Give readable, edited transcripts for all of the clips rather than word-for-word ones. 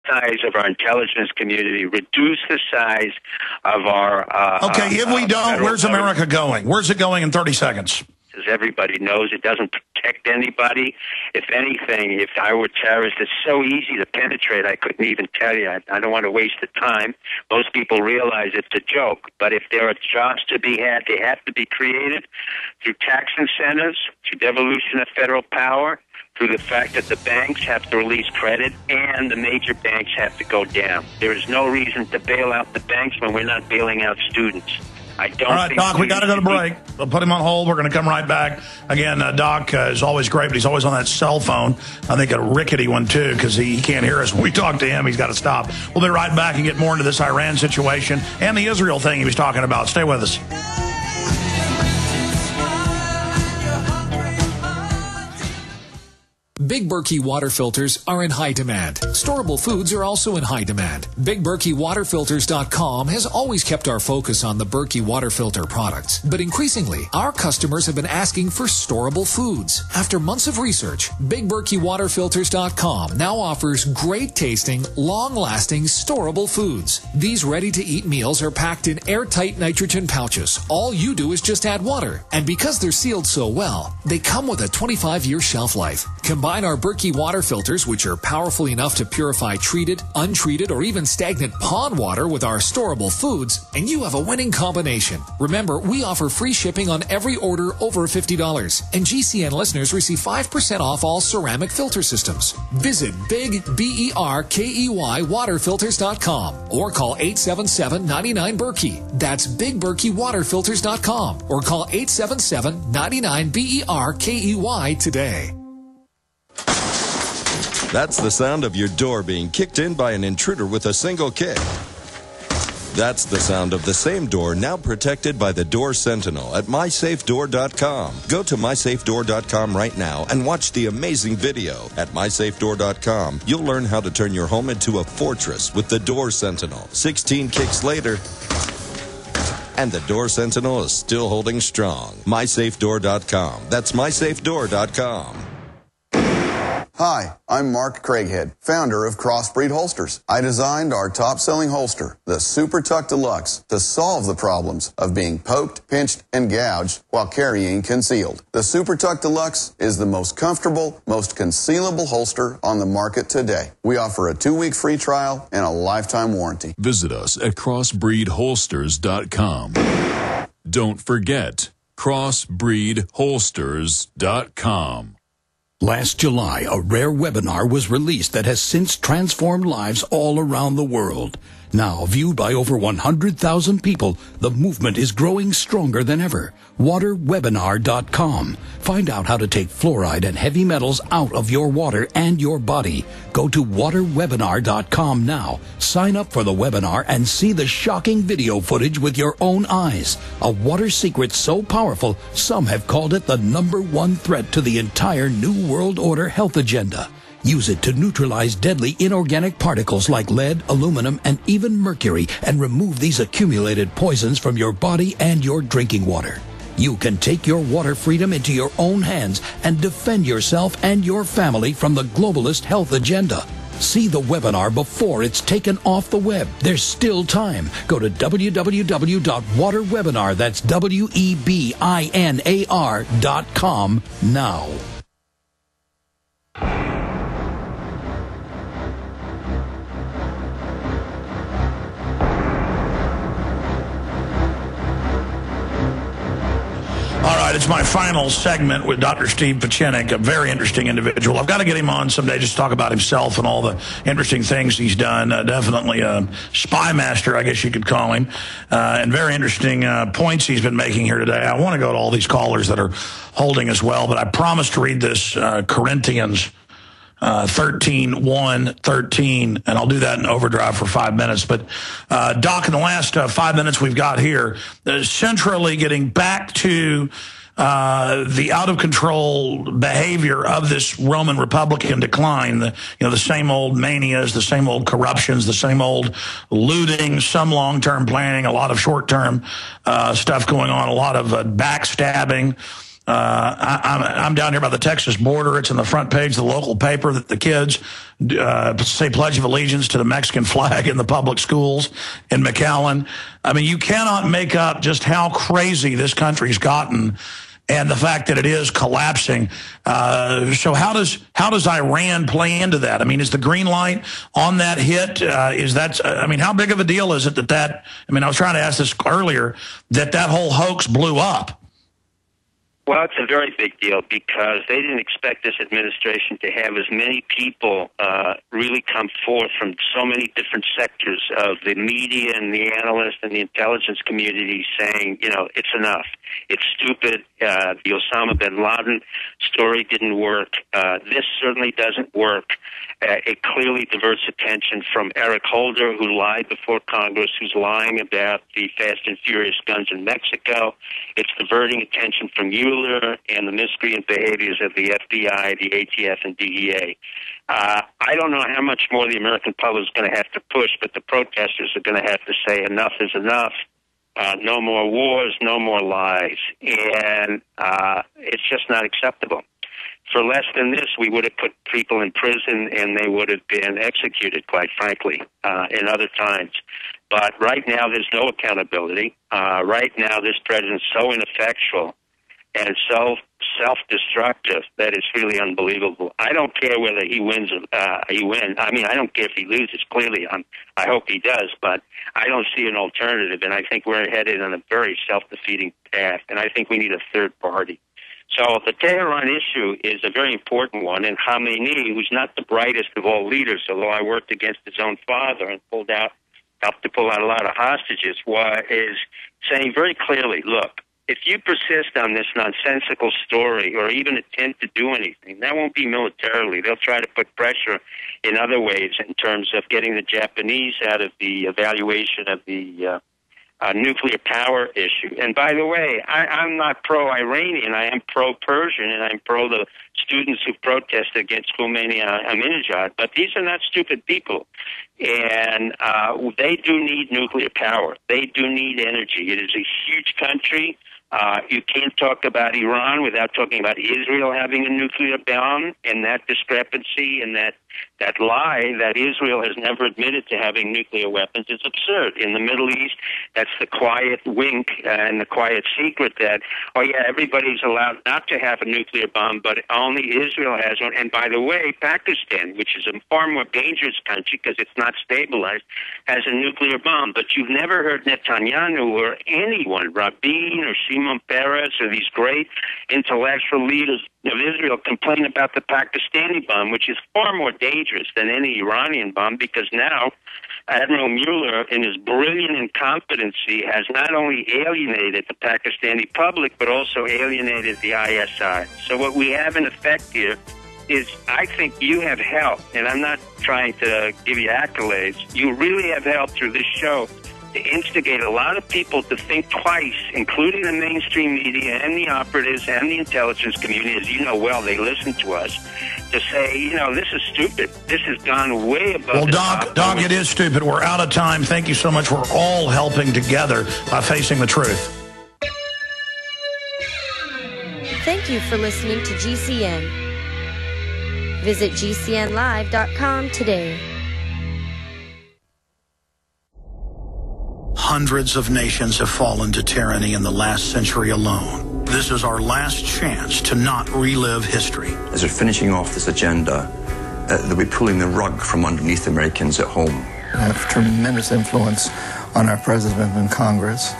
size of our intelligence community, reduce the size of our... okay, if we don't, where's America going? Where's it going in 30 seconds? As everybody knows, it doesn't protect anybody. If anything, if I were terrorist, it's so easy to penetrate, I couldn't even tell you. I don't want to waste the time. Most people realize it's a joke. But if there are jobs to be had, they have to be created through tax incentives, through devolution of federal power, through the fact that the banks have to release credit and the major banks have to go down. There is no reason to bail out the banks when we're not bailing out students. I don't All right, think Doc, we got to go to break. We'll put him on hold. We're going to come right back. Again, Doc is always great, but he's always on that cell phone. I think a rickety one, too, because he can't hear us when we talk to him. He's got to stop. We'll be right back and get more into this Iran situation and the Israel thing he was talking about. Stay with us. Big Berkey water filters are in high demand. Storable foods are also in high demand. BigBerkeyWaterFilters.com has always kept our focus on the Berkey water filter products. But increasingly, our customers have been asking for storable foods. After months of research, BigBerkeyWaterFilters.com now offers great tasting, long-lasting, storable foods. These ready-to-eat meals are packed in airtight nitrogen pouches. All you do is just add water. And because they're sealed so well, they come with a 25-year shelf life. Combine our Berkey water filters, which are powerful enough to purify treated, untreated, or even stagnant pond water with our storable foods, and you have a winning combination. Remember, we offer free shipping on every order over $50, and GCN listeners receive 5% off all ceramic filter systems. Visit BigBerkeyWaterFilters.com or call 877-99-BERKEY. That's BigBerkeyWaterFilters.com or call 877-99-BERKEY today. That's the sound of your door being kicked in by an intruder with a single kick. That's the sound of the same door now protected by the Door Sentinel at MySafeDoor.com. Go to MySafeDoor.com right now and watch the amazing video. At MySafeDoor.com, you'll learn how to turn your home into a fortress with the Door Sentinel. 16 kicks later, and the Door Sentinel is still holding strong. MySafeDoor.com. That's MySafeDoor.com. Hi, I'm Mark Craighead, founder of Crossbreed Holsters. I designed our top-selling holster, the Super Tuck Deluxe, to solve the problems of being poked, pinched, and gouged while carrying concealed. The Super Tuck Deluxe is the most comfortable, most concealable holster on the market today. We offer a 2-week free trial and a lifetime warranty. Visit us at crossbreedholsters.com. Don't forget, crossbreedholsters.com. Last July, a rare webinar was released that has since transformed lives all around the world. Now viewed by over 100,000 people, the movement is growing stronger than ever. WaterWebinar.com. Find out how to take fluoride and heavy metals out of your water and your body. Go to WaterWebinar.com now. Sign up for the webinar and see the shocking video footage with your own eyes. A water secret so powerful, some have called it the #1 threat to the entire New World Order health agenda. Use it to neutralize deadly inorganic particles like lead, aluminum, and even mercury, and remove these accumulated poisons from your body and your drinking water. You can take your water freedom into your own hands and defend yourself and your family from the globalist health agenda. See the webinar before it's taken off the web. There's still time. Go to www.waterwebinar, that's WEBINAR.com now. All right, it's my final segment with Dr. Steve Pieczenik, a very interesting individual. I've got to get him on someday just to talk about himself and all the interesting things he's done. Definitely a spy master, I guess you could call him, and very interesting points he's been making here today. I want to go to all these callers that are holding as well, but I promised to read this Corinthians 13:1-13, and I'll do that in overdrive for 5 minutes. But Doc, in the last 5 minutes we've got here, centrally getting back to the out of control behavior of this Roman Republican decline, the same old manias, the same old corruptions, the same old looting, some long-term planning, a lot of short-term stuff going on, a lot of backstabbing. I'm down here by the Texas border. It's in the front page of the local paper that the kids say Pledge of Allegiance to the Mexican flag in the public schools in McAllen. I mean, you cannot make up just how crazy this country's gotten and the fact that it is collapsing. So how does Iran play into that? I mean, is the green light on that hit? I mean, how big of a deal is it that I mean, I was trying to ask this earlier, that whole hoax blew up? Well, it's a very big deal because they didn't expect this administration to have as many people really come forth from so many different sectors of the media and the analysts and the intelligence community saying, you know, it's enough. It's stupid. The Osama bin Laden story didn't work. This certainly doesn't work. It clearly diverts attention from Eric Holder, who lied before Congress, who's lying about the Fast and Furious guns in Mexico. It's diverting attention from Mueller and the miscreant behaviors of the FBI, the ATF, and DEA. I don't know how much more the American public is going to have to push, but the protesters are going to have to say enough is enough. No more wars, no more lies. And it's just not acceptable. For less than this, we would have put people in prison and they would have been executed, quite frankly, in other times. But right now, there's no accountability. Right now, this president's so ineffectual and so self-destructive that it's really unbelievable. I don't care whether he wins. I mean, I don't care if he loses. Clearly, I hope he does, but I don't see an alternative, and I think we're headed on a very self-defeating path, and I think we need a third party. So the Tehran issue is a very important one, and Khamenei, who's not the brightest of all leaders, although I worked against his own father and helped to pull out a lot of hostages, is saying very clearly, look, if you persist on this nonsensical story or even attempt to do anything, that won't be militarily. They'll try to put pressure in other ways in terms of getting the Japanese out of the evaluation of the nuclear power issue. And by the way, I'm not pro-Iranian. I am pro-Persian, and I'm pro the students who protest against Khomeini Ahmadinejad. But these are not stupid people. And they do need nuclear power. They do need energy. It is a huge country. You can't talk about Iran without talking about Israel having a nuclear bomb, and that discrepancy and that lie that Israel has never admitted to having nuclear weapons is absurd. In the Middle East, that's the quiet wink and the quiet secret that, oh yeah, everybody's allowed not to have a nuclear bomb, but only Israel has one. And by the way, Pakistan, which is a far more dangerous country because it's not stabilized, has a nuclear bomb. But you've never heard Netanyahu or anyone, Rabin or Shimon Peres or these great intellectual leaders of Israel complain about the Pakistani bomb, which is far more dangerous than any Iranian bomb, because now Admiral Mueller, in his brilliant incompetency, has not only alienated the Pakistani public, but also alienated the ISI. So what we have in effect here is, I think you have helped, and I'm not trying to give you accolades, you really have helped through this show to instigate a lot of people to think twice, including the mainstream media and the operatives and the intelligence community. As you know well, they listen to us, to say, you know, this is stupid. This has gone way above. Well, Doc, it is stupid. We're out of time. Thank you so much. We're all helping together by facing the truth. Thank you for listening to GCN. Visit GCNlive.com today. Hundreds of nations have fallen to tyranny in the last century alone. This is our last chance to not relive history. As we're finishing off this agenda, they'll be pulling the rug from underneath Americans at home. They have tremendous influence on our president and Congress,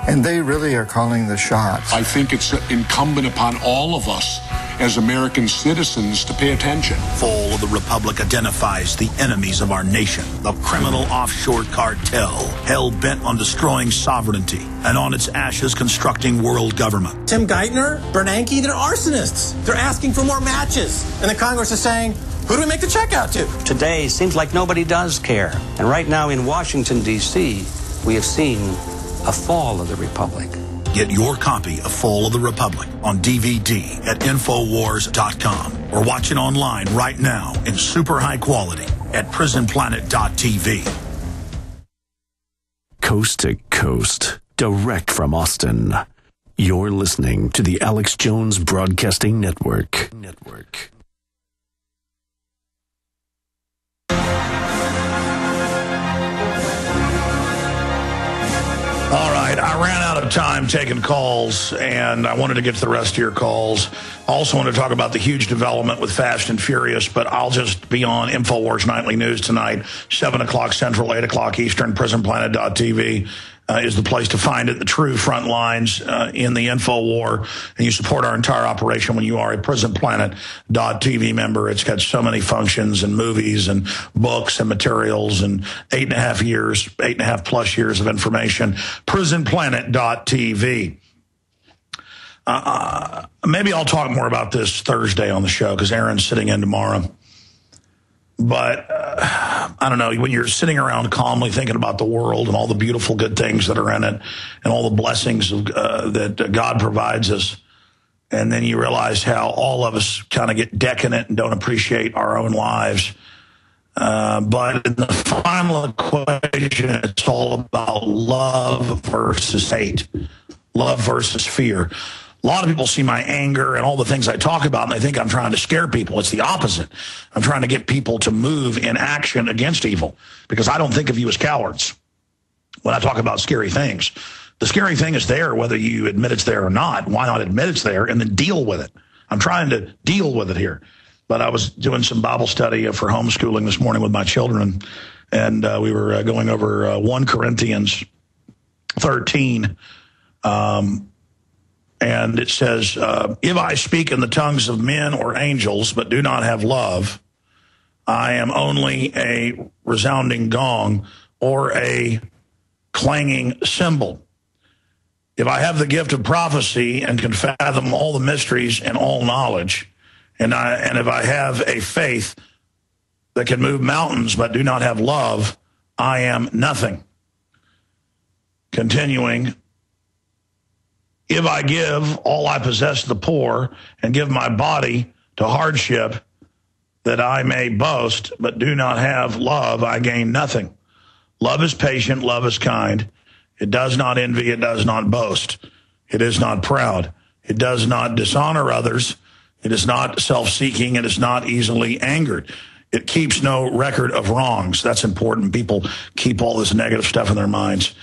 and they really are calling the shots. I think it's incumbent upon all of us as American citizens to pay attention. Fall of the Republic identifies the enemies of our nation, the criminal offshore cartel, hell-bent on destroying sovereignty, and on its ashes constructing world government. Tim Geithner, Bernanke, they're arsonists. They're asking for more matches. And the Congress is saying, who do we make the check out to? Today seems like nobody does care. And right now in Washington, D.C., we have seen a fall of the Republic. Get your copy of Fall of the Republic on DVD at Infowars.com or watch it online right now in super high quality at prisonplanet.tv. Coast to coast, direct from Austin. You're listening to the Alex Jones Broadcasting Network. All right, I ran out of time taking calls, and I wanted to get to the rest of your calls. I also want to talk about the huge development with Fast and Furious, but I'll just be on Infowars Nightly News tonight, 7 o'clock Central, 8 o'clock Eastern, prisonplanet.tv. Is the place to find it, the true front lines in the info war. And you support our entire operation when you are a prisonplanet.tv member. It's got so many functions and movies and books and materials and 8.5 plus years of information. Prisonplanet.tv. Maybe I'll talk more about this Thursday on the show because Aaron's sitting in tomorrow. But I don't know, when you're sitting around calmly thinking about the world and all the beautiful good things that are in it and all the blessings that God provides us, and then you realize how all of us kind of get decadent and don't appreciate our own lives. But in the final equation, it's all about love versus hate, love versus fear. A lot of people see my anger and all the things I talk about, and they think I'm trying to scare people. It's the opposite. I'm trying to get people to move in action against evil because I don't think of you as cowards when I talk about scary things. The scary thing is there, whether you admit it's there or not. Why not admit it's there and then deal with it? I'm trying to deal with it here. But I was doing some Bible study for homeschooling this morning with my children, and we were going over 1 Corinthians 13. And it says, if I speak in the tongues of men or angels, but do not have love, I am only a resounding gong or a clanging cymbal. If I have the gift of prophecy and can fathom all the mysteries and all knowledge, and if I have a faith that can move mountains but do not have love, I am nothing. Continuing, if I give all I possess to the poor and give my body to hardship that I may boast, but do not have love, I gain nothing. Love is patient, love is kind. It does not envy, it does not boast. It is not proud. It does not dishonor others. It is not self-seeking. It is not easily angered. It keeps no record of wrongs. That's important. People keep all this negative stuff in their minds.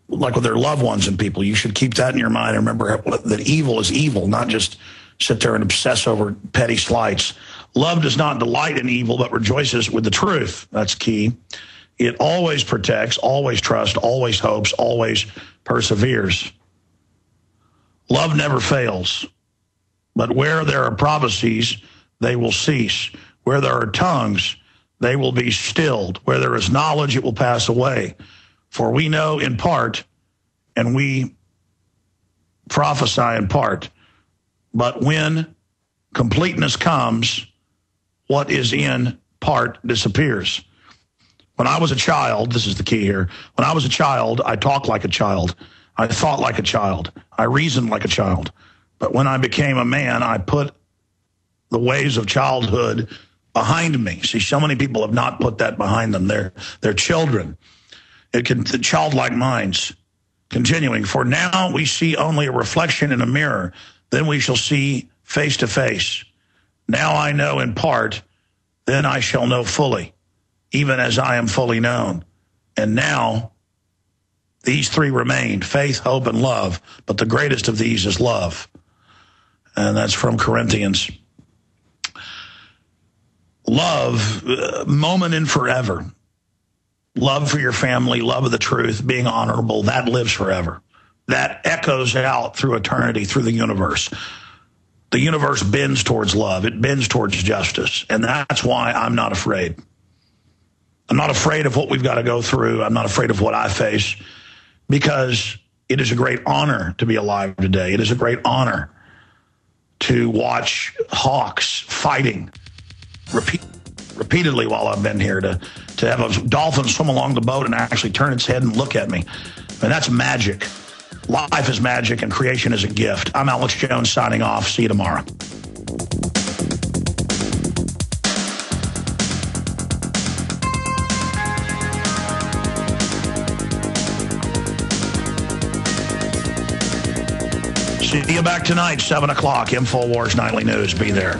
Like with their loved ones and people, you should keep that in your mind and remember that evil is evil, not just sit there and obsess over petty slights. Love does not delight in evil, but rejoices with the truth. That's key. It always protects, always trusts, always hopes, always perseveres. Love never fails, but where there are prophecies, they will cease. Where there are tongues, they will be stilled. Where there is knowledge, it will pass away. For we know in part, and we prophesy in part. But when completeness comes, what is in part disappears. When I was a child, this is the key here. When I was a child, I talked like a child. I thought like a child. I reasoned like a child. But when I became a man, I put the ways of childhood behind me. See, so many people have not put that behind them. They're children. The childlike minds. Continuing, for now we see only a reflection in a mirror, then we shall see face to face. Now I know in part, then I shall know fully, even as I am fully known. And now these three remain, faith, hope, and love, but the greatest of these is love. And that's from Corinthians. Love, moment and forever. Love for your family, love of the truth, being honorable, that lives forever. That echoes out through eternity, through the universe. The universe bends towards love. It bends towards justice. And that's why I'm not afraid. I'm not afraid of what we've got to go through. I'm not afraid of what I face, because it is a great honor to be alive today. It is a great honor to watch hawks fighting repeatedly while I've been here, to have a dolphin swim along the boat and actually turn its head and look at me. And that's magic. Life is magic and creation is a gift. I'm Alex Jones signing off. See you tomorrow. See you back tonight, 7 o'clock, Infowars Nightly News. Be there.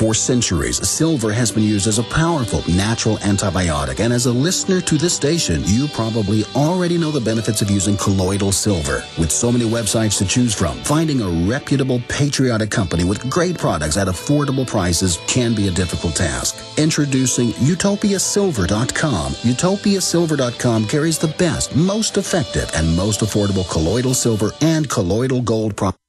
For centuries, silver has been used as a powerful natural antibiotic, and as a listener to this station, you probably already know the benefits of using colloidal silver. With so many websites to choose from, finding a reputable, patriotic company with great products at affordable prices can be a difficult task. Introducing UtopiaSilver.com. UtopiaSilver.com carries the best, most effective, and most affordable colloidal silver and colloidal gold products.